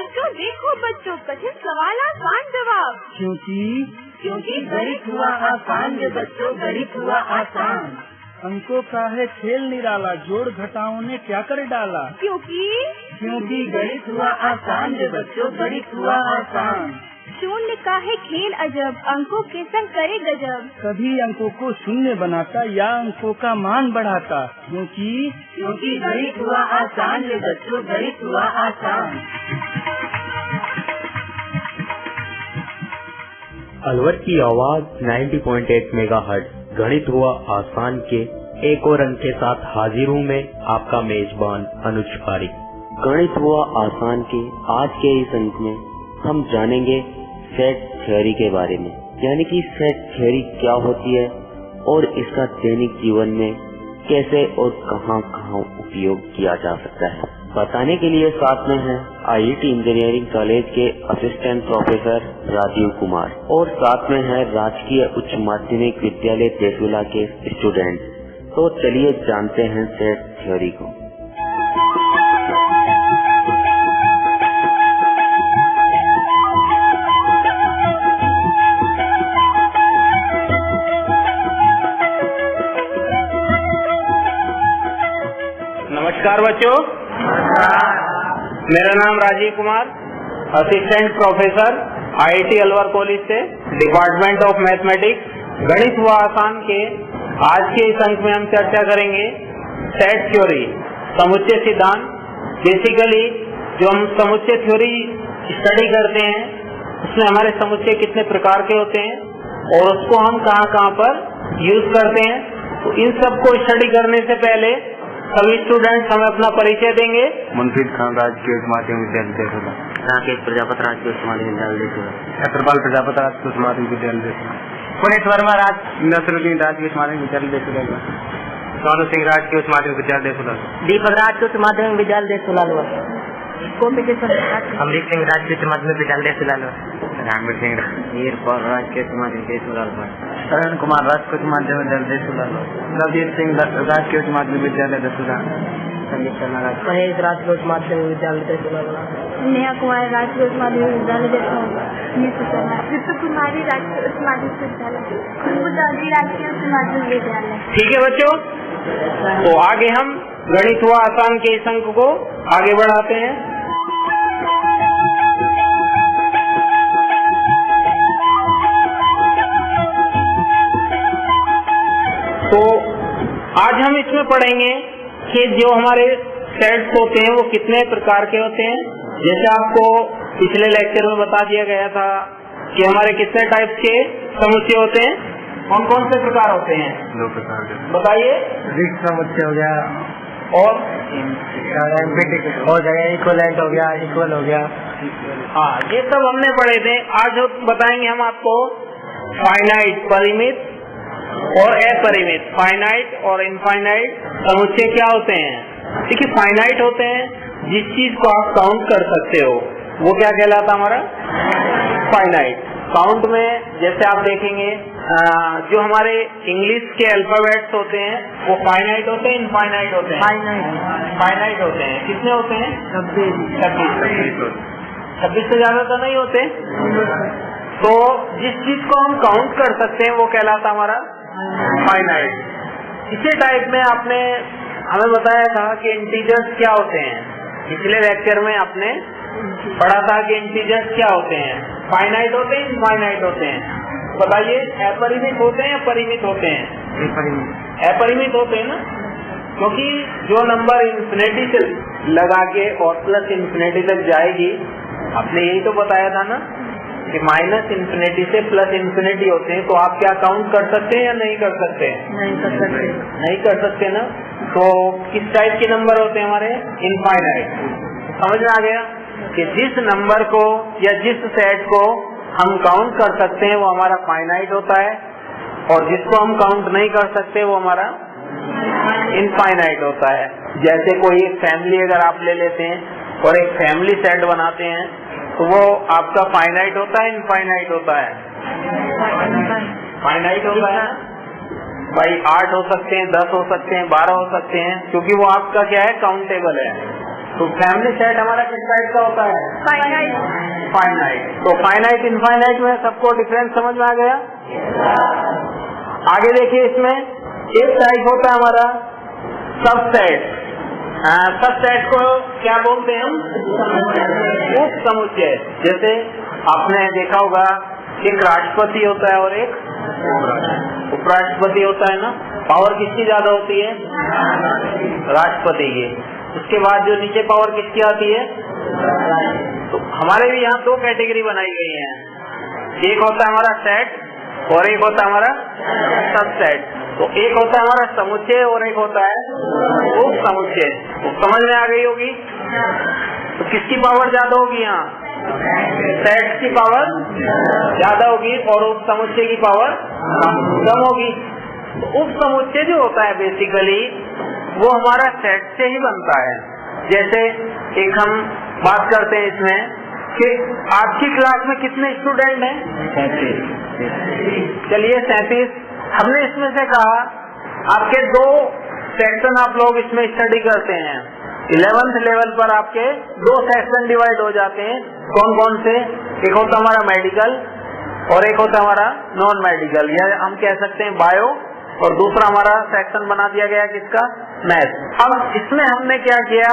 देखो बच्चों, कठिन सवाल आसान जवाब। क्योंकि गणित हुआ आसान रे बच्चों, गणित हुआ आसान। अंकों का है खेल निराला, जोड़ घटाओं ने क्या कर डाला। क्योंकि गणित हुआ आसान रे बच्चों, गणित हुआ आसान। शून्य का है खेल अजब, अंकों के संग करे गजब। कभी अंकों को शून्य बनाता या अंकों का मान बढ़ाता। क्योंकि गणित हुआ आसान रे बच्चों, गणित हुआ आसान। अलवर की आवाज 90.8 मेगाहर्ट्ज गणित हुआ आसान के एक और अंक के साथ हाजिर हूँ मैं, आपका मेजबान अनुज पारिक। गणित हुआ आसान के आज के इस अंक में हम जानेंगे सेट थ्योरी के बारे में, यानी कि सेट थ्योरी क्या होती है और इसका दैनिक जीवन में कैसे और कहां कहां उपयोग किया जा सकता है। बताने के लिए साथ में है IIT इंजीनियरिंग कॉलेज के असिस्टेंट प्रोफेसर राजीव कुमार और साथ में है राजकीय उच्च माध्यमिक विद्यालय देसुला के स्टूडेंट। तो चलिए जानते हैं सेट थ्योरी को। नमस्कार बच्चों, मेरा नाम Rajeev Kumar, assistant professor IIT Alwar college से, डिपार्टमेंट ऑफ मैथमेटिक्स। गणित हुआ आसान के आज के इस अंक में हम चर्चा करेंगे सेट थ्योरी, समुच्चय सिद्धांत। बेसिकली जो हम समुच्चय थ्योरी स्टडी करते हैं उसमें हमारे समुच्चय कितने प्रकार के होते हैं और उसको हम कहाँ पर यूज करते हैं। तो इन सब को स्टडी करने से पहले सभी स्टूडेंट्स हमें अपना परिचय देंगे। मुंशीद खान, राजकीय उच्च माध्यमिक विद्यालय देसुला। राकेश प्रजापति, राजकीय उच्च माध्यमिक विद्यालय देसुला। छत्रपाल प्रजापति, राजकीय उच्च माध्यमिक विद्यालय देसुला। पुनीत वर्मा, नसरुद्दीन, राजकीय उच्च माध्यमिक विद्यालय देसुला। सोनू सिंह, राजकीय उच्च माध्यमिक विद्यालय देसुला। दीपक, राजकीय उच्च माध्यमिक विद्यालय देसुला। अमरीक सिंह, राजकीय उच्च माध्यमिक विद्यालय देसुला। रणवीर सिंह, वीरपाल, राजकीय उच्च माध्यमिक देसुला। करण कुमार, राजकीय उच्च माध्यमिक विद्यालय देसुला। नवजीत सिंह, राजकीय उच्च माध्यमिक विद्यालय देसुला। संदीप शर्मा, महेश, राजकीय उच्च माध्यमिक विद्यालय देसुला। नेहा कुमार, राजकीय उच्च माध्यमिक विद्यालय देसुला। ऋतु कुमारी, राजकीय उच्च माध्यमिक विद्यालय। खुशबू चौधरी, राजकीय उच्च माध्यमिक विद्यालय। ठीक है बच्चों, तो आगे हम गणित हुआ आसान के इस अंक को आगे बढ़ाते हैं। तो आज हम इसमें पढ़ेंगे कि जो हमारे सेट्स होते हैं वो कितने प्रकार के होते हैं। जैसे आपको पिछले लेक्चर में बता दिया गया था कि हमारे कितने टाइप के समुच्चय होते हैं, कौन कौन से प्रकार होते हैं। 2 प्रकार के बताइए। रिक्त समुच्चय हो गया और हो जाएगा, इक्वलेंट हो गया, इक्वल हो गया। हाँ, ये सब हमने पढ़े थे। आज बताएंगे हम आपको फाइनाइट, परिमित और अपरिमित, फाइनाइट और इनफाइनाइट समुच्चय क्या होते हैं। देखिए, फाइनाइट होते हैं जिस चीज को आप काउंट कर सकते हो वो क्या कहलाता हमारा फाइनाइट। काउंट में जैसे आप देखेंगे जो हमारे इंग्लिश के अल्फाबेट्स होते हैं वो फाइनाइट होते हैं, इनफाइनाइट होते हैं। फाइनाइट होते हैं। कितने होते हैं? 26 से ज्यादा तो नहीं होते। तो जिस चीज को हम काउंट कर सकते हैं वो कहलाता हमारा फाइनाइट। इसी टाइप में आपने हमें बताया था कि इंटीजर्स क्या होते हैं। पिछले लेक्चर में आपने पढ़ा था कि इंटीजर्स क्या होते हैं, फाइनाइट होते हैं, इनफाइनाइट होते हैं। बताइए, अपरिमित होते हैं या परिमित होते हैं? अपरिमित होते हैं ना, क्योंकि जो नंबर इन्फिनिटी से लगा के और प्लस इन्फिनिटी तक जाएगी, आपने यही तो बताया था ना कि माइनस इन्फिनिटी से प्लस इन्फिनिटी होते हैं। तो आप क्या काउंट कर सकते हैं या नहीं कर सकते? नहीं कर सकते ना। तो किस टाइप के नंबर होते हैं हमारे? इनफाइनाइट। समझ में आ गया कि जिस नंबर को या जिस सेट को हम काउंट कर सकते हैं वो हमारा फाइनाइट होता है और जिसको हम काउंट नहीं कर सकते वो हमारा इनफाइनाइट होता है। जैसे कोई एक फैमिली अगर आप ले लेते हैं और एक फैमिली सेट बनाते हैं तो वो आपका फाइनाइट होता है, इनफाइनाइट होता है? फाइनाइट होता है भाई। 8 हो सकते हैं, 10 हो सकते हैं, 12 हो सकते हैं, क्योंकि वो आपका क्या है, काउंटेबल है। तो फैमिली सेट हमारा किस टाइप का होता है? फाइनाइट। तो फाइनाइट इनफाइनाइट में सबको डिफरेंस समझ में आ गया? आगे देखिए, इसमें एक टाइप होता है हमारा सबसेट। सबसेट को क्या बोलते हैं हम? उप समुच्चय। जैसे आपने देखा होगा एक राष्ट्रपति होता है और एक उपराष्ट्रपति होता है ना। पावर किसकी ज्यादा होती है? राष्ट्रपति की। उसके बाद जो नीचे पावर किसकी आती है? तो हमारे भी यहाँ दो कैटेगरी बनाई गई है, एक होता है हमारा सेट और एक होता है हमारा सबसेट। तो एक होता है हमारा समुच्चय और एक होता है उप समुच्चय। तो समझ में आ गई होगी। तो किसकी पावर ज्यादा होगी? यहाँ सेट की पावर ज्यादा होगी और उप समुच्चय की पावर कम होगी। उप समुच्चय जो होता है बेसिकली वो हमारा सेट से ही बनता है। जैसे एक हम बात करते हैं इसमें कि आपकी क्लास में कितने स्टूडेंट हैं? 37। चलिए 37। हमने इसमें से कहा आपके दो सेक्शन आप लोग इसमें स्टडी करते हैं। 11th लेवल पर आपके दो सेक्शन डिवाइड हो जाते हैं। कौन कौन से? एक होता हमारा मेडिकल और एक होता हमारा नॉन मेडिकल, या हम कह सकते हैं बायो, और दूसरा हमारा सेक्शन बना दिया गया किसका? मैथ। अब इसमें हमने क्या किया,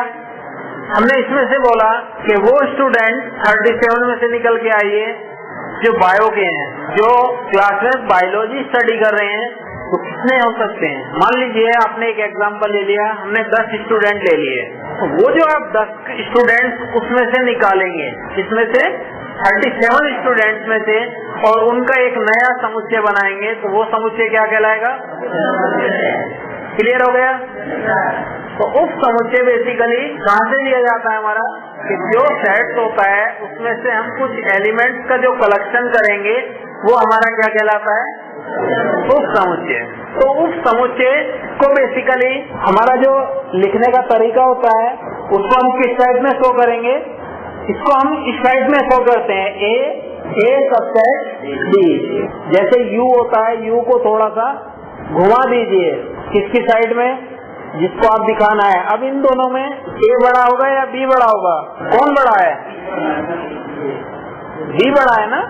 हमने इसमें से बोला कि वो स्टूडेंट 37 में से निकल के आइए जो बायो के हैं, जो क्लास में बायोलॉजी स्टडी कर रहे हैं। तो कितने हो सकते हैं? मान लीजिए आपने एक एग्जांपल ले लिया, हमने 10 स्टूडेंट ले लिए। तो वो जो आप 10 स्टूडेंट उसमें से निकालेंगे, इसमें से 37 स्टूडेंट्स में से, और उनका एक नया समुच्चय बनाएंगे, तो वो समुच्चय क्या कहलाएगा? क्लियर हो गया? तो उप समुच्चय बेसिकली कहाँ से लिया जाता है हमारा? कि जो सेट होता है उसमें से हम कुछ एलिमेंट्स का जो कलेक्शन करेंगे वो हमारा क्या कहलाता है? उप समुच्चय। तो उप समुच्चय को बेसिकली हमारा जो लिखने का तरीका होता है उसको हम किस टाइप में शो करेंगे? इसको हम इस टाइप में शो करते हैं, ए सबसेट बी। जैसे यू होता है, यू को थोड़ा सा घुमा दीजिए किसकी साइड में, जिसको आप दिखाना है। अब इन दोनों में ए बड़ा होगा या बी बड़ा होगा? कौन बड़ा है? बी बड़ा है ना।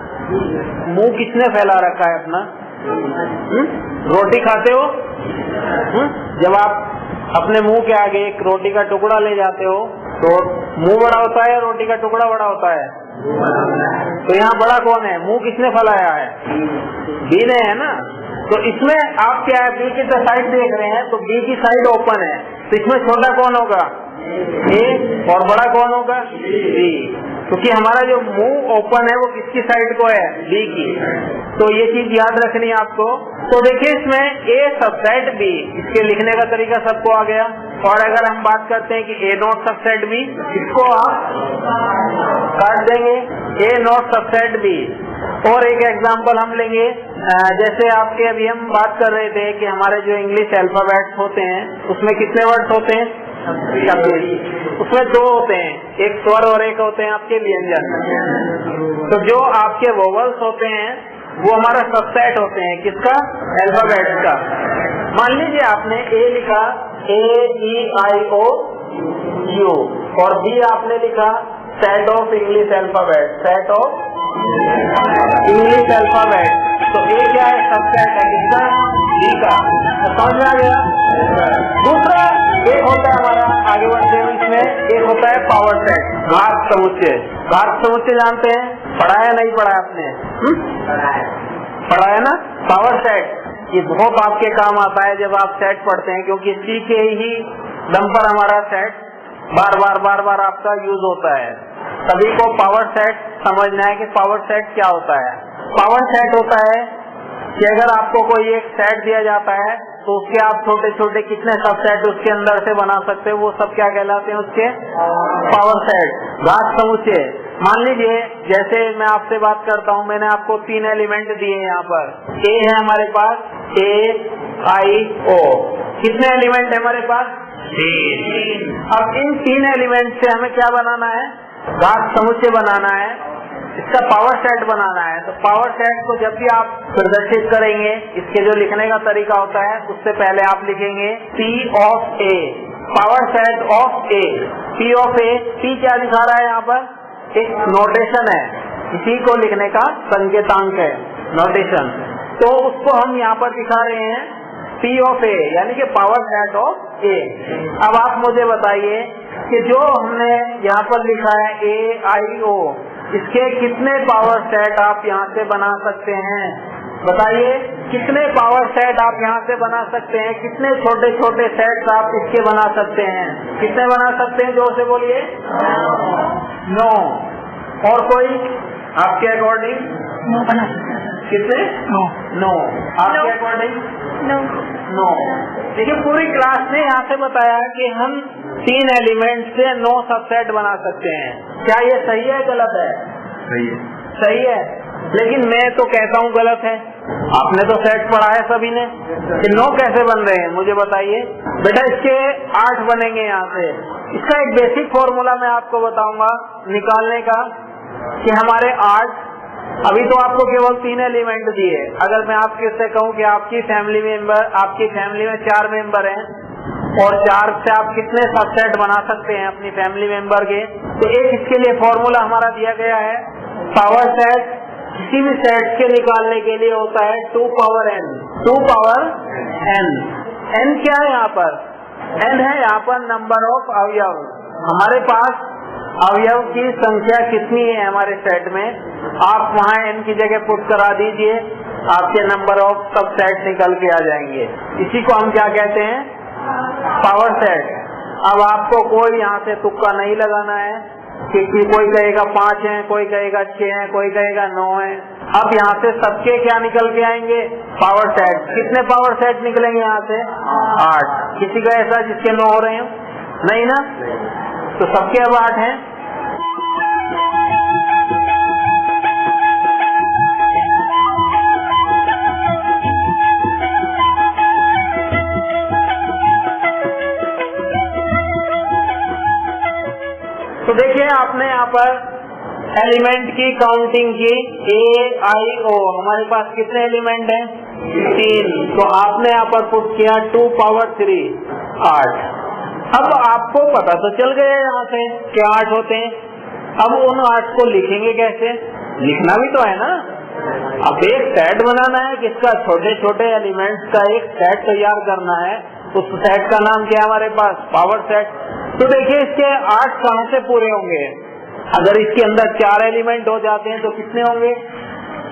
मुंह किसने फैला रखा है अपना? रोटी खाते हो, जब आप अपने मुंह के आगे एक रोटी का टुकड़ा ले जाते हो तो मुंह बड़ा होता है या रोटी का टुकड़ा बड़ा होता है? तो यहाँ बड़ा कौन है? मुंह किसने फैलाया है? बी ने, है ना। तो इसमें आप क्या है, बी की तो साइड देख रहे हैं, तो बी की साइड ओपन है, तो इसमें छोटा कौन होगा? ए, और बड़ा कौन होगा? बी। क्योंकि हमारा जो मुंह ओपन है वो किसकी साइड को है? बी की। तो ये चीज याद रखनी है आपको। तो देखिए इसमें ए सबसेट बी, इसके लिखने का तरीका सबको आ गया। और अगर हम बात करते हैं कि ए नॉट सबसेट बी, इसको आप काट देंगे, ए नॉट सबसेट बी। और एक एग्जांपल हम लेंगे, जैसे आपके अभी हम बात कर रहे थे कि हमारे जो इंग्लिश अल्फाबेट्स होते हैं उसमें कितने वर्ड्स होते हैं? 26। उसमें दो होते हैं, एक स्वर और एक होते हैं आपके व्यंजन। तो जो आपके वोवल्स होते हैं वो हमारा सबसेट होते हैं, किसका? अल्फाबेट्स का। मान लीजिए आपने ए लिखा, A-E-I-O U, और बी आपने लिखा set of English alphabet, set of English alphabet. तो ए क्या है? सबसेट है किसका? बी का। तो समझ में आ गया। दूसरा एक होता है हमारा, आगे बढ़ते हैं इसमें, एक होता है पावर सेट, घात समुच्चय। घात समुच्चय जानते हैं? पढ़ा है नहीं पढ़ा आपने? पढ़ा है ना। पावर सेट ये बहुत आपके काम आता है जब आप सेट पढ़ते हैं, क्योंकि इसी के ही दम पर हमारा सेट बार बार आपका यूज होता है। सभी को पावर सेट समझना है कि पावर सेट क्या होता है। पावर सेट होता है कि अगर आपको कोई एक सेट दिया जाता है तो उसके आप छोटे छोटे कितने सबसेट उसके अंदर से बना सकते हो, वो सब क्या कहलाते हैं? उसके पावर सेट। घात समुच्चय, मान लीजिए जैसे मैं आपसे बात करता हूँ, मैंने आपको 3 एलिमेंट दिए यहाँ पर। ए है हमारे पास, A-I-O। कितने एलिमेंट है हमारे पास? 3। अब इन 3 एलिमेंट से हमें क्या बनाना है? घात समुच्चय बनाना है, इसका पावर सेट बनाना है। तो पावर सेट को जब भी आप प्रदर्शित करेंगे, इसके जो लिखने का तरीका होता है उससे पहले आप लिखेंगे P of A। Power set of A, P of A, P क्या दिखा रहा है यहाँ पर? एक नोटेशन है, इसी को लिखने का संकेतांक है, नोटेशन। तो उसको हम यहाँ पर दिखा रहे हैं P ऑफ ए, यानी कि पावर सेट ऑफ ए। अब आप मुझे बताइए कि जो हमने यहाँ पर लिखा है AIO, इसके कितने पावर सेट आप यहाँ से बना सकते हैं? बताइए कितने पावर सेट आप यहाँ से बना सकते हैं? कितने छोटे छोटे सेट्स आप इसके बना सकते हैं? कितने बना सकते हैं? जोर से बोलिए। 9। और कोई आपके अकॉर्डिंग? 9 बना सकते हैं। कितने? 9। आपके अकॉर्डिंग? 9। देखिए पूरी क्लास ने यहाँ से बताया कि हम 3 एलिमेंट से 9 सबसेट बना सकते हैं। क्या ये सही है गलत है? सही है। सही है, लेकिन मैं तो कहता हूँ गलत है। आपने तो सेट पढ़ा है सभी ने, कि 9 कैसे बन रहे हैं मुझे बताइए। बेटा इसके 8 बनेंगे यहाँ से। इसका एक बेसिक फॉर्मूला मैं आपको बताऊंगा निकालने का, कि हमारे 8, अभी तो आपको केवल 3 एलिमेंट दिए। अगर मैं आपके से कहूँ कि आपकी फैमिली में 4 मेंबर हैं और 4 से आप कितने सबसेट बना सकते हैं अपनी फैमिली मेंबर के, तो एक इसके लिए फॉर्मूला हमारा दिया गया है। पावर सेट किसी भी सेट के निकालने के लिए होता है 2 power n। 2 power n। n क्या है यहाँ पर? n है यहाँ पर नंबर ऑफ अवयव। हमारे पास अवयव की संख्या कितनी है हमारे सेट में, आप वहाँ n की जगह पुट करा दीजिए, आपके नंबर ऑफ सब सेट निकल के आ जाएंगे। इसी को हम क्या कहते हैं? Power set. अब आपको कोई यहाँ से तुक्का नहीं लगाना है कि कोई कहेगा 5 है, कोई कहेगा 6 है, कोई कहेगा 9 है। अब यहाँ से सबके क्या निकल के आएंगे? Power set. कितने पावर सेट निकलेंगे यहाँ से? 8। किसी का ऐसा जिसके 9 हो रहे हो? नहीं ना, तो सबके अब 8 हैं। तो देखिए आपने यहाँ पर एलिमेंट की काउंटिंग की, AIO, हमारे पास कितने एलिमेंट हैं? 3। तो आपने यहाँ पर पुट किया 2 पावर 3, 8। अब आपको पता तो चल गया यहाँ से कि 8 होते हैं। अब उन 8 को लिखेंगे कैसे? लिखना भी तो है ना। अब एक सेट बनाना है किसका? छोटे छोटे एलिमेंट्स का एक सेट तैयार करना है। उस सेट का नाम क्या है हमारे पास? Power set. तो देखिए इसके 8 कहाँ से पूरे होंगे? अगर इसके अंदर 4 एलिमेंट हो जाते हैं तो कितने होंगे?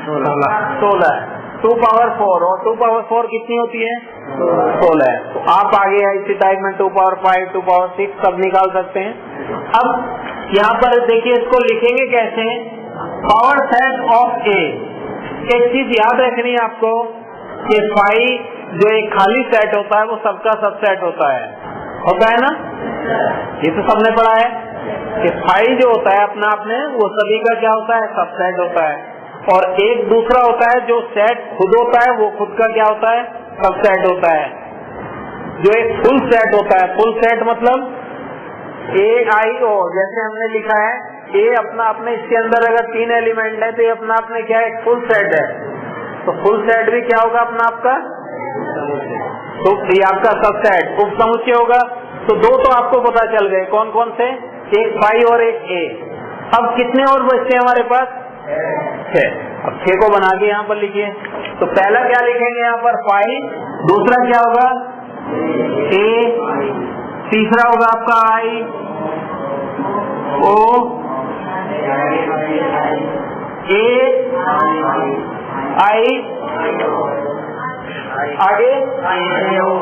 16। 2 पावर 4 और 2 पावर 4 कितनी होती है? 16। तो आप आगे इसी टाइप में 2 पावर 5, 2 पावर 6 सब निकाल सकते हैं। अब यहाँ पर देखिए इसको लिखेंगे कैसे? पावर सेट ऑफ ए। एक चीज याद रखनी है आपको कि 5 जो एक खाली सेट होता है वो सबका सबसेट होता है ना? ये तो सबने पढ़ा है कि 5 जो होता है अपना आपने, वो सभी का क्या होता है? सबसेट होता है। और एक दूसरा होता है जो सेट खुद होता है, वो खुद का क्या होता है? सबसेट होता है। जो एक फुल सेट होता है, फुल सेट मतलब AIO, जैसे हमने लिखा है A अपना अपने, इसके अंदर अगर 3 एलिमेंट है तो ये अपना अपने क्या है? एक फुल सेट है। तो फुल सेट भी क्या होगा अपना आपका? तो ये आपका सबसेट उप समुच्चय होगा। तो 2 तो आपको पता चल गए, कौन कौन से? एक 5 और एक A। अब कितने और बचते हैं हमारे पास? 6। अब 6 को बना के यहाँ पर लिखिए। तो पहला क्या लिखेंगे यहाँ पर? 5। दूसरा क्या होगा? A। तीसरा होगा आपका I O A I, आगे I O,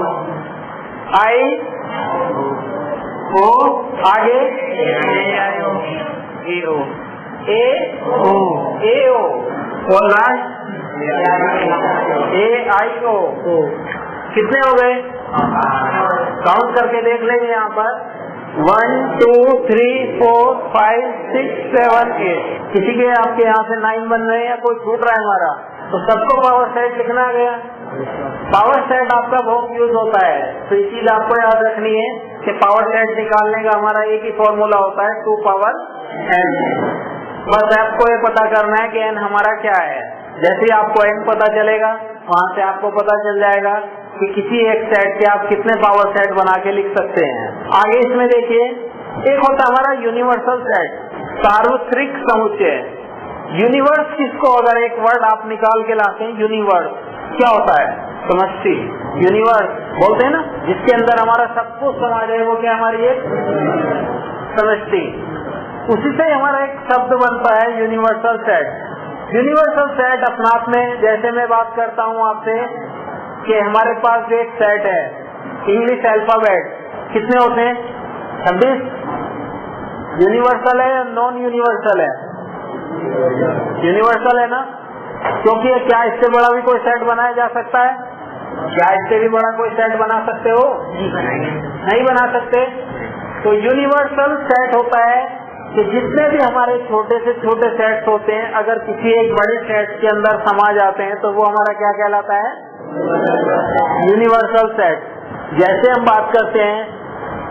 आगे A O और लास्ट AIO। कितने हो गए? काउंट करके देख लेंगे यहाँ पर 1 2 3 4 5 6 7 8। किसी के आपके यहाँ से 9 बन रहे हैं या कोई छूट रहा है हमारा, तो सबको पावर सेट लिखना गया। पावर सेट आपका बहुत यूज होता है, तो ये चीज आपको याद रखनी है कि पावर सेट निकालने का हमारा एक ही फॉर्मूला होता है 2 पावर n। बस आपको ये पता करना है कि n हमारा क्या है। जैसे ही आपको n पता चलेगा वहां से आपको पता चल जाएगा कि किसी एक सेट के आप कितने पावर सेट बना के लिख सकते हैं। आगे इसमें देखिए, एक होता है हमारा यूनिवर्सल सेट, सार्वत्रिक समुच्चय। यूनिवर्स किसको, अगर एक वर्ड आप निकाल के लाते हैं, यूनिवर्स क्या होता है? समष्टि। यूनिवर्स बोलते हैं ना, जिसके अंदर हमारा सब कुछ समा जाए, वो क्या हमारी एक समष्टि। उसी से हमारा एक शब्द बनता है यूनिवर्सल सेट। यूनिवर्सल सेट अपने आप में, जैसे मैं बात करता हूँ आपसे कि हमारे पास जो एक सेट है इंग्लिश अल्फाबेट, कितने होते हैं? 26। यूनिवर्सल है या नॉन यूनिवर्सल है? यूनिवर्सल है ना, क्योंकि क्या इससे बड़ा भी कोई सेट बनाया जा सकता है? क्या इससे भी बड़ा कोई सेट बना सकते हो? नहीं बना सकते। तो यूनिवर्सल सेट होता है कि जितने भी हमारे छोटे से छोटे सेट्स होते हैं, अगर किसी एक बड़े सेट के अंदर समा जाते हैं तो वो हमारा क्या कहलाता है? Universal set. जैसे हम बात करते हैं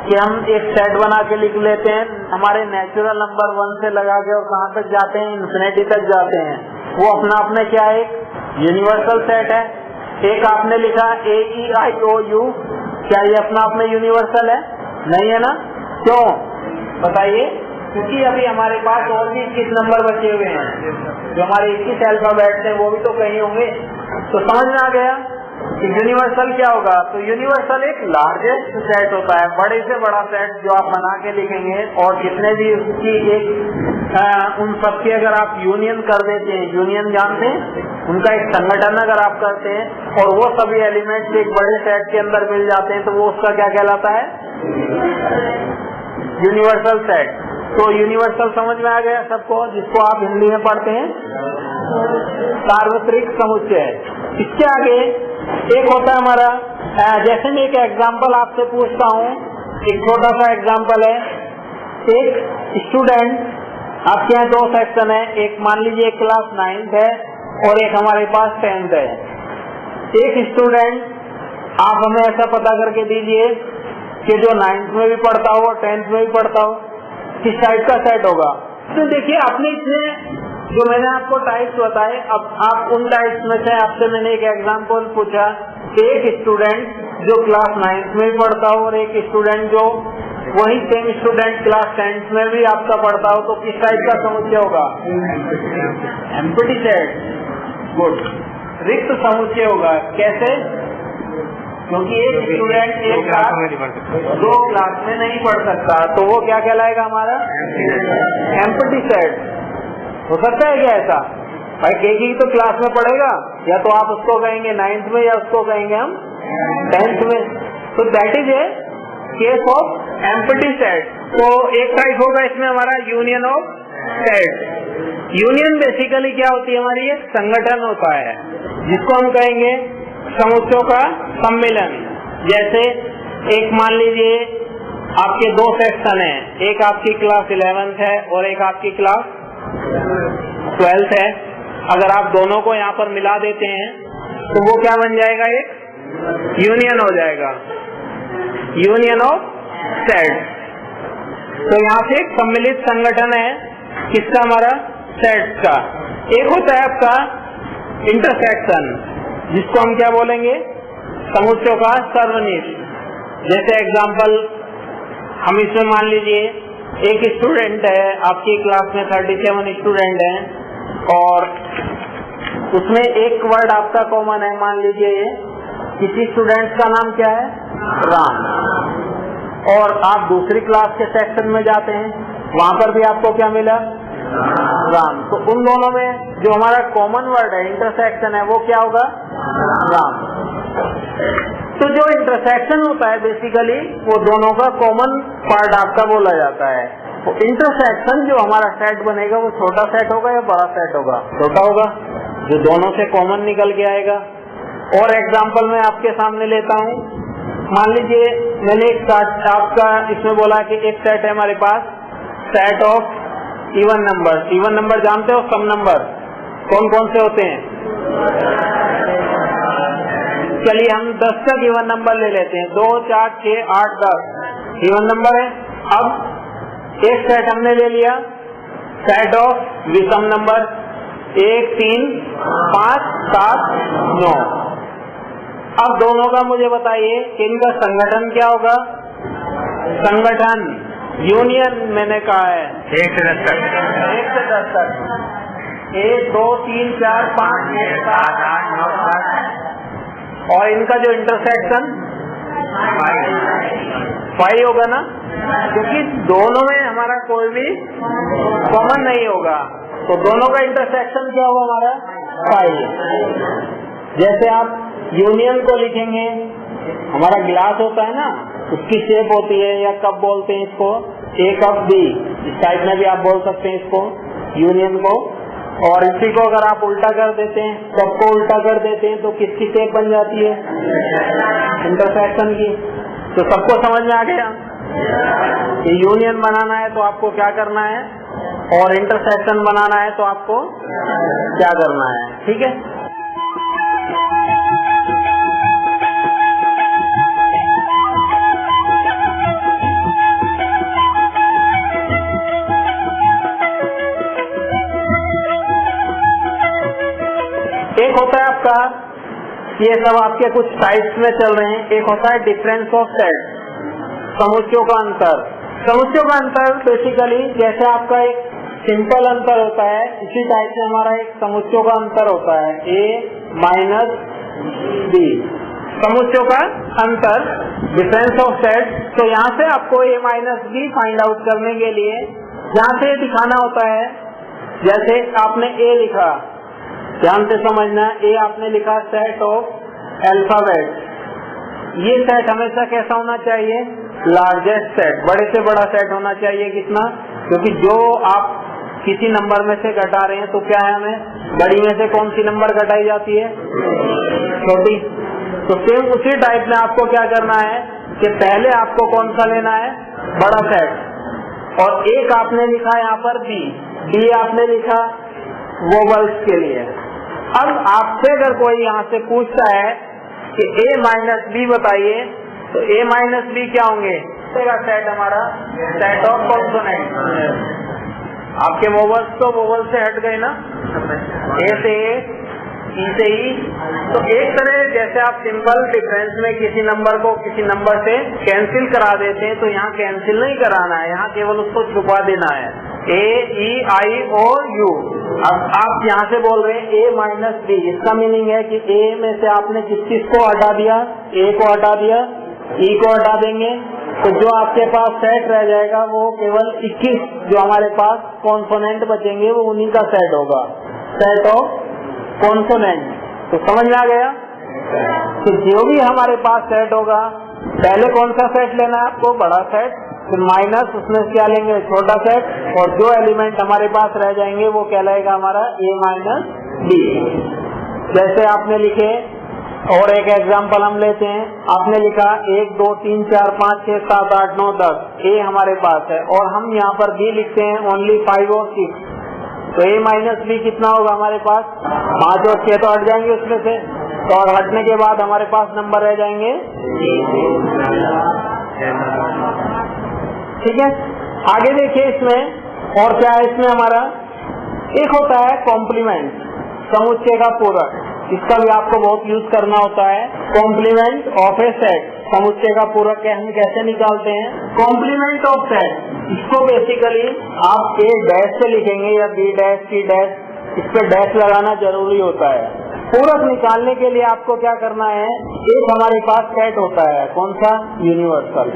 कि हम एक सेट बना के लिख लेते हैं, हमारे नेचुरल नंबर 1 से लगा के और कहाँ तक जाते हैं? इन्फिनिटी तक जाते हैं। वो अपना अपने क्या है? एक यूनिवर्सल सेट है। एक आपने लिखा AEIOU, क्या ये अपना अपने यूनिवर्सल है? नहीं है ना। क्यों बताइए? क्योंकि अभी हमारे पास और भी 21 नंबर बचे हुए हैं, जो हमारे 21 अल्फाबेट्स हैं, वो भी तो कहीं होंगे। तो समझ में आ गया कि यूनिवर्सल क्या होगा। तो यूनिवर्सल एक लार्जेस्ट सेट होता है, बड़े से बड़ा सेट जो आप बना के लिखेंगे, और जितने भी उसकी एक उन सबकी अगर आप यूनियन कर देते हैं, यूनियन जानते हैं, उनका एक संगठन अगर आप करते हैं और वो सभी एलिमेंट्स एक बड़े सेट के अंदर मिल जाते हैं, तो वो उसका क्या कहलाता है? Universal set. तो यूनिवर्सल समझ में आ गया सबको, जिसको आप हिंदी में पढ़ते हैं सार्वत्रिक समुच्चय। इसके आगे एक होता है हमारा, जैसे मैं एक एग्जांपल आपसे पूछता हूँ, एक छोटा सा एग्जांपल है। एक स्टूडेंट, आपके यहाँ 2 सेक्शन है, एक मान लीजिए क्लास 9th है और एक हमारे पास 10th है। एक स्टूडेंट, आप हमें ऐसा पता करके दीजिए कि जो 9th में भी पढ़ता हो और 10th में भी पढ़ता हो, किस टाइप का सेट होगा। तो देखिए, आपने इसमें जो मैंने आपको टाइप्स बताए, अब आप उन टाइप्स में से आपसे मैंने एक एग्जांपल पूछा, एक स्टूडेंट जो क्लास 9th में भी पढ़ता हो और एक स्टूडेंट जो वही सेम स्टूडेंट क्लास 10th में भी आपका पढ़ता हो, तो किस टाइप का समुच्चय होगा? Empty set. गुड। रिक्त समुच्चय होगा। कैसे? क्योंकि एक स्टूडेंट एक साथ 2 क्लास में नहीं पढ़ सकता, तो वो क्या कहलाएगा? हमारा एम्प्टी सेट। हो सकता है क्या ऐसा? भाई एक ही तो क्लास में पढ़ेगा, या तो आप उसको कहेंगे 9th में या उसको कहेंगे हम 10th में। तो that is a case of empty set. तो एक टाइप होगा इसमें हमारा union of set. Union basically क्या होती है? हमारी एक संगठन होता है, जिसको हम कहेंगे समुच्चयों का सम्मेलन। जैसे एक मान लीजिए आपके 2 सेक्शन है, एक आपकी क्लास 11th है और एक आपकी क्लास 12th है। अगर आप दोनों को यहाँ पर मिला देते हैं तो वो क्या बन जाएगा? एक यूनियन हो जाएगा, यूनियन ऑफ सेट। तो यहाँ से एक सम्मिलित संगठन है, किसका? हमारा सेट का। एक होता है आपका इंटरसेक्शन, जिसको हम क्या बोलेंगे? समुच्चयों का सर्वनिश। जैसे एग्जांपल हम इसमें मान लीजिए एक स्टूडेंट है, आपकी क्लास में 37 स्टूडेंट हैं और उसमें एक वर्ड आपका कॉमन है। मान लीजिए किसी स्टूडेंट का नाम क्या है? राम। और आप दूसरी क्लास के सेक्शन में जाते हैं, वहां पर भी आपको क्या मिला? राम। तो उन दोनों में जो हमारा कॉमन वर्ड है, इंटरसेक्शन है, वो क्या होगा? राम। तो जो इंटरसेक्शन होता है बेसिकली वो दोनों का कॉमन पार्ट आपका बोला जाता है। तो इंटरसेक्शन जो हमारा सेट बनेगा वो छोटा सेट होगा या बड़ा सेट होगा? छोटा होगा, जो दोनों से कॉमन निकल के आएगा। और एग्जांपल मैं आपके सामने लेता हूँ। मान लीजिए मैंने एक आपका इसमें बोला कि एक सेट है हमारे पास, set of even number. Even number जानते हो? सम नंबर कौन कौन से होते हैं? चलिए हम 10 तक इवन नंबर ले लेते हैं। 2, 4, 6, 8, 10 इवन नंबर है। अब एक सेट हमने ले लिया, सेट ऑफ विषम नंबर 1, 3, 5, 7, 9। अब दोनों का मुझे बताइए कि इनका संगठन क्या होगा। संगठन यूनियन मैंने कहा है 1 से 10 तक। 1 से 10 तक। 1 2 3 4 5 6 7 8 9 10। और इनका जो इंटरसेक्शन 5 होगा ना, क्योंकि दोनों में हमारा कोई भी कॉमन नहीं होगा, तो दोनों का इंटरसेक्शन क्या होगा हमारा 5। जैसे आप यूनियन को लिखेंगे, हमारा गिलास होता है ना, उसकी शेप होती है, या कप बोलते हैं इसको, ए कप बी, इस टाइप में भी आप बोल सकते हैं इसको यूनियन को। और इसी को अगर आप उल्टा कर देते हैं, कप को उल्टा कर देते हैं, तो किसकी शेप बन जाती है, इंटरसेक्शन की। तो सबको समझ में आ गया कि यूनियन बनाना है तो आपको क्या करना है, और इंटरसेक्शन बनाना है तो आपको क्या करना है। ठीक है, एक होता है आपका, ये सब आपके कुछ टाइप्स में चल रहे हैं। एक होता है डिफरेंस ऑफ सेट, समुच्चयों का अंतर। समुच्चयों का अंतर बेसिकली जैसे आपका एक सिंपल अंतर होता है, इसी टाइप से हमारा एक समुच्चयों का अंतर होता है, A माइनस B, समुच्चयों का अंतर, डिफरेंस ऑफ सेट। तो यहाँ से आपको A minus B find out करने के लिए यहाँ से दिखाना होता है। जैसे आपने A लिखा, ध्यान से समझना, ए आपने लिखा सेट ऑफ अल्फाबेट। ये सेट हमेशा कैसा होना चाहिए, लार्जेस्ट सेट, बड़े से बड़ा सेट होना चाहिए। कितना, क्योंकि जो आप किसी नंबर में से घटा रहे हैं तो क्या है, हमें बड़ी में से कौन सी नंबर घटाई जाती है, छोटी। तो सेम उसी टाइप में आपको क्या करना है कि पहले आपको कौन सा लेना है, बड़ा सेट। और एक आपने लिखा यहाँ पर बी आपने लिखा वोवल्स के लिए। अब आपसे अगर कोई यहाँ से पूछता है कि A माइनस बी बताइए, तो A माइनस बी क्या होंगे, सेट हमारा सेट ऑफ कॉन्सोनेंट। आपके वोवल्स तो वोवल से हट गए ना, ए से ए, ई से ई। तो एक तरह जैसे आप सिंपल डिफरेंस में किसी नंबर को किसी नंबर से कैंसिल करा देते हैं, तो यहाँ कैंसिल नहीं कराना है, यहाँ केवल उसको छुपा देना है, ए ई आई और यू। अब आप यहाँ से बोल रहे हैं A माइनस बी, इसका मीनिंग है कि A में से आपने किस किस को हटा दिया, A को हटा दिया, E को हटा देंगे, तो जो आपके पास सेट रह जाएगा वो केवल 21 जो हमारे पास कॉन्सोनेंट बचेंगे वो उन्हीं का सेट होगा, सेट ऑफ कॉन्सोनेंट। तो समझ में आ गया। तो जो भी हमारे पास सेट होगा, पहले कौन सा सेट लेना है आपको, बड़ा सेट, फिर माइनस उसमें क्या लेंगे, छोटा सेट, और जो एलिमेंट हमारे पास रह जाएंगे वो कहलाएगा हमारा A माइनस बी। जैसे आपने लिखे, और एक एग्जांपल हम लेते हैं, आपने लिखा 1 2 3 4 5 6 7 8 9 10, A हमारे पास है, और हम यहाँ पर B लिखते हैं ओनली 5 और 6, तो A माइनस बी कितना होगा हमारे पास, 5 और 6 तो हट जाएंगे उसमें से, तो और हटने के बाद हमारे पास नंबर रह जाएंगे। ठीक है, आगे देखिए इसमें और क्या है। इसमें हमारा एक होता है कॉम्प्लीमेंट, समुच्चय का पूरक, इसका भी आपको बहुत यूज करना होता है। कॉम्प्लीमेंट ऑफ ए सेट, समुच्चय का पूरक हम कैसे निकालते हैं, कॉम्प्लीमेंट ऑफ सेट। इसको बेसिकली आप A डैश से लिखेंगे या B डैश C डैश, इस पे डैश लगाना जरूरी होता है। पूरक निकालने के लिए आपको क्या करना है, एक हमारे पास सेट होता है, कौन सा, यूनिवर्सल,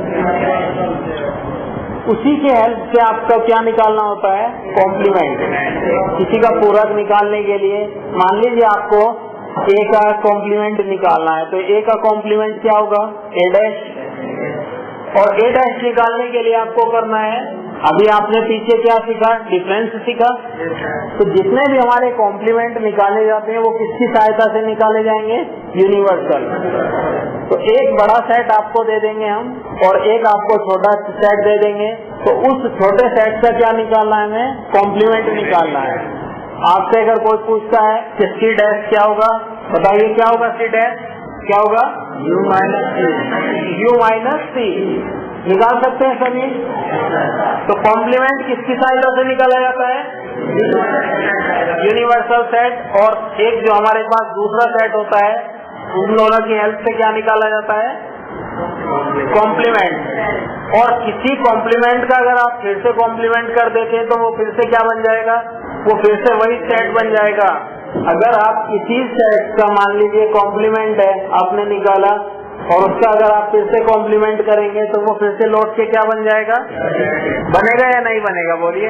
उसी के हेल्प से आपका क्या निकालना होता है, कॉम्प्लीमेंट। किसी का पूरक निकालने के लिए मान लीजिए आपको A का कॉम्प्लीमेंट निकालना है, तो A का कॉम्प्लीमेंट क्या होगा, A डैश, और A डैश निकालने के लिए आपको करना है, अभी आपने पीछे क्या सीखा, डिफरेंस सीखा। तो जितने भी हमारे कॉम्प्लीमेंट निकाले जाते हैं वो किसकी सहायता से निकाले जाएंगे, यूनिवर्सल। तो एक बड़ा सेट आपको दे देंगे हम, और एक आपको छोटा सेट दे देंगे, तो उस छोटे सेट का क्या निकालना है, हमें कॉम्प्लीमेंट निकालना है। आपसे अगर कोई पूछता है कि C डैश क्या होगा, बताइए क्या होगा, C डैश क्या होगा, U माइनस C, निकाल सकते हैं सभी। तो कॉम्प्लीमेंट किसकी सहायता से निकाला जाता है, यूनिवर्सल सेट। और एक जो हमारे पास दूसरा सेट होता है उन दोनों की हेल्प से क्या निकाला जाता है? कॉम्प्लीमेंट। और किसी कॉम्प्लीमेंट का अगर आप फिर से कॉम्प्लीमेंट कर देते हैं तो वो फिर से क्या बन जाएगा? वो फिर से वही सेट बन जाएगा। अगर आप किसी सेट का मान लीजिए कॉम्प्लीमेंट है आपने निकाला और उसका अगर आप फिर से कॉम्प्लीमेंट करेंगे तो वो फिर से लौट के क्या बन जाएगा? बनेगा या नहीं बनेगा? बोलिए।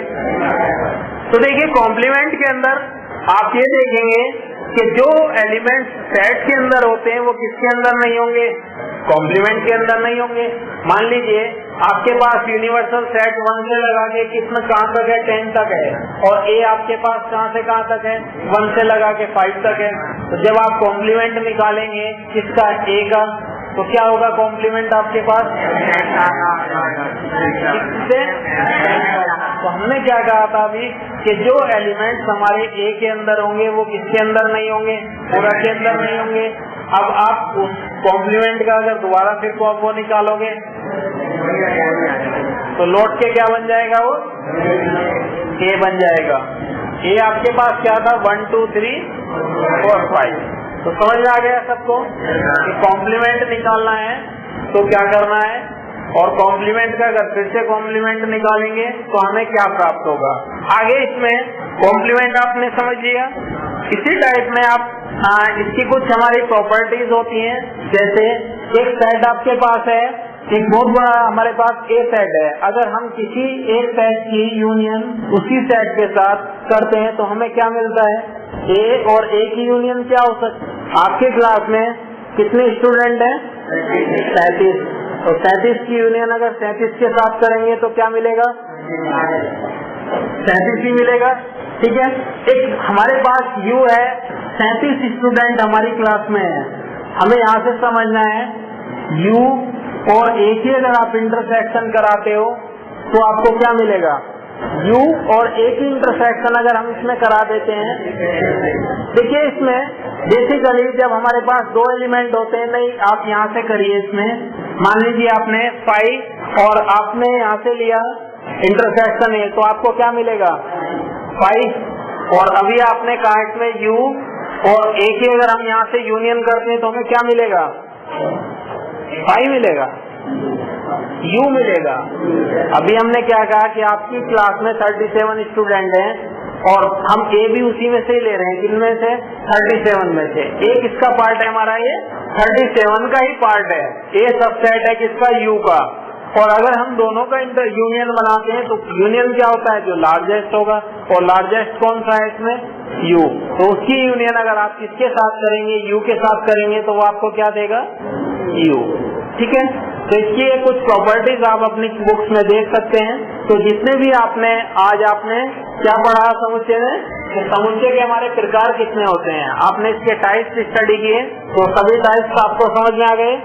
तो देखिए कॉम्प्लीमेंट के अंदर आप ये देखेंगे कि जो एलिमेंट्स सेट के अंदर होते हैं वो किसके अंदर नहीं होंगे? कॉम्प्लीमेंट के अंदर नहीं होंगे। मान लीजिए आपके पास यूनिवर्सल सेट 1 से लगा के कितना कहाँ तक है? 10 तक है। और ए आपके पास कहाँ से कहाँ तक है? 1 से लगा के 5 तक है। तो जब आप कॉम्प्लीमेंट निकालेंगे किसका? ए का, तो क्या होगा कॉम्प्लीमेंट आपके पास? किससे? तो हमने क्या कहा था अभी कि जो एलिमेंट्स हमारे ए के अंदर होंगे वो किसके अंदर नहीं होंगे? पूरा के अंदर नहीं होंगे। अब आप उस कॉम्प्लीमेंट का अगर दोबारा फिर वो निकालोगे तो लौट के क्या बन जाएगा? वो ए बन जाएगा। ए आपके पास क्या था? 1 2 3 4 5। तो समझ में आ गया सबको कि कॉम्प्लीमेंट निकालना है तो क्या करना है? और कॉम्प्लीमेंट का अगर फिर से कॉम्प्लीमेंट निकालेंगे तो हमें क्या प्राप्त होगा? आगे इसमें कॉम्प्लीमेंट आपने समझ लिया। इसी टाइप में आप इसकी कुछ हमारी प्रॉपर्टीज होती हैं। जैसे एक सेट आपके पास है, एक बहुत बड़ा हमारे पास ए सेट है। अगर हम किसी एक सेट की यूनियन उसी सेट के साथ करते हैं तो हमें क्या मिलता है? ए और ए की यूनियन क्या हो सकती है? आपके क्लास में कितने स्टूडेंट हैं? 37। तो 37 की यूनियन अगर 37 के साथ करेंगे तो क्या मिलेगा? 37 ही मिलेगा। ठीक है। एक हमारे पास यू है, 37 स्टूडेंट हमारी क्लास में है। हमें यहाँ से समझना है यू और ए की अगर आप इंटरसेक्शन कराते हो तो आपको क्या मिलेगा? यू और ए की इंटरसेक्शन अगर हम इसमें करा देते हैं, देखिए इसमें बेसिकली जब हमारे पास दो एलिमेंट होते हैं, नहीं आप यहाँ से करिए, इसमें मान लीजिए आपने 5 और आपने यहाँ से लिया इंटरसेक्शन ए, तो आपको क्या मिलेगा? 5। और अभी आपने कहा इसमें यू और ए की अगर हम यहाँ से यूनियन करते हैं तो हमें क्या मिलेगा? 5 मिलेगा, यू मिलेगा। अभी हमने क्या कहा कि आपकी क्लास में 37 स्टूडेंट हैं और हम ए भी उसी में से ही ले रहे हैं। किन में से? 37 में से। ए किसका पार्ट है हमारा? ये 37 का ही पार्ट है। ए सबसेट है किसका? यू का। और अगर हम दोनों का यूनियन बनाते हैं तो यूनियन क्या होता है? जो लार्जेस्ट होगा। और लार्जेस्ट कौन सा है इसमें? यू। तो उसकी यूनियन अगर आप किसके साथ करेंगे? यू के साथ करेंगे तो वो आपको क्या देगा? यू। ठीक है। तो इसकी कुछ प्रॉपर्टीज आप अपनी बुक्स में देख सकते हैं। तो जितने भी आपने आज क्या पढ़ा समुच्चय में, तो समुच्चय के हमारे प्रकार कितने होते हैं, आपने इसके टाइप्स स्टडी किए, तो सभी टाइप्स आपको समझ में आ गए।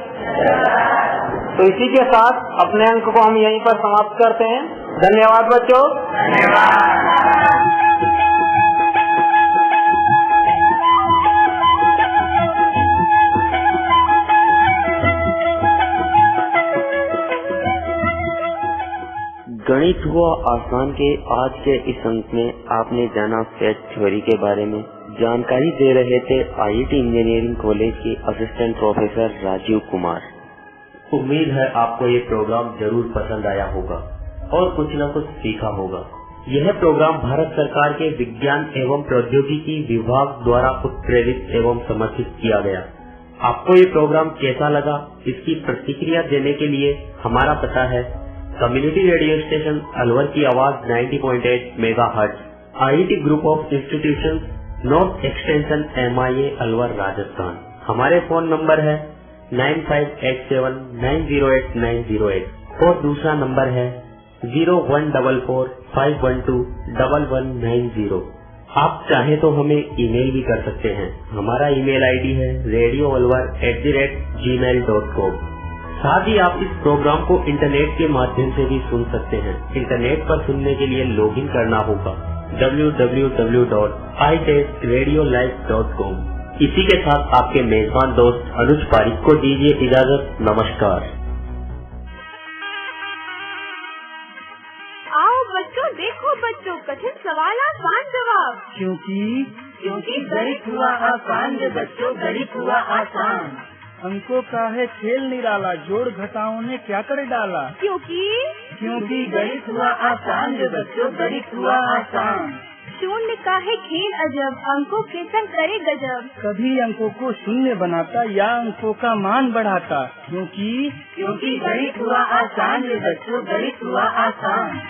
तो इसी के साथ अपने अंक को हम यहीं पर समाप्त करते हैं। धन्यवाद बच्चों। गणित हुआ आसान के आज के इस अंक में आपने जाना सेट थ्योरी के बारे में। जानकारी दे रहे थे आईआईटी इंजीनियरिंग कॉलेज के असिस्टेंट प्रोफेसर राजीव कुमार। उम्मीद है आपको ये प्रोग्राम जरूर पसंद आया होगा और कुछ न कुछ सीखा होगा। यह प्रोग्राम भारत सरकार के विज्ञान एवं प्रौद्योगिकी विभाग द्वारा उत्प्रेरित एवं समर्थित किया गया। आपको ये प्रोग्राम कैसा लगा, इसकी प्रतिक्रिया देने के लिए हमारा पता है कम्युनिटी रेडियो स्टेशन अलवर की आवाज 90.8 megahertz, IIT group of institutions, north extension MIA Alwar Rajasthan. हमारे फोन नंबर है 9587908908 और दूसरा नंबर है 014451211190। आप चाहे तो हमें ईमेल भी कर सकते हैं। हमारा ईमेल आईडी है radioalwar@gmail.com। साथ ही आप इस प्रोग्राम को इंटरनेट के माध्यम से भी सुन सकते हैं। इंटरनेट पर सुनने के लिए लॉगिन करना होगा www.iteradiolive.com। इसी के साथ आपके मेजबान दोस्त अनुज पारिक को दीजिए इजाजत। नमस्कार। आओ बच्चों, देखो बच्चों, कठिन सवाल आसान जवाब। क्योंकि क्योंकि गणित हुआ आसान रे बच्चों, गणित हुआ आसान। अंकों का है खेल निराला, जोड़ घटाओं ने क्या कर डाला। क्योंकि गणित हुआ आसान रे बच्चों, गणित हुआ आसान। शून्य का है खेल अजब, अंकों के संग करे गजब। कभी अंकों को शून्य बनाता या अंकों का मान बढ़ाता, क्योंकि गणित हुआ आसान रे बच्चों, गणित हुआ आसान।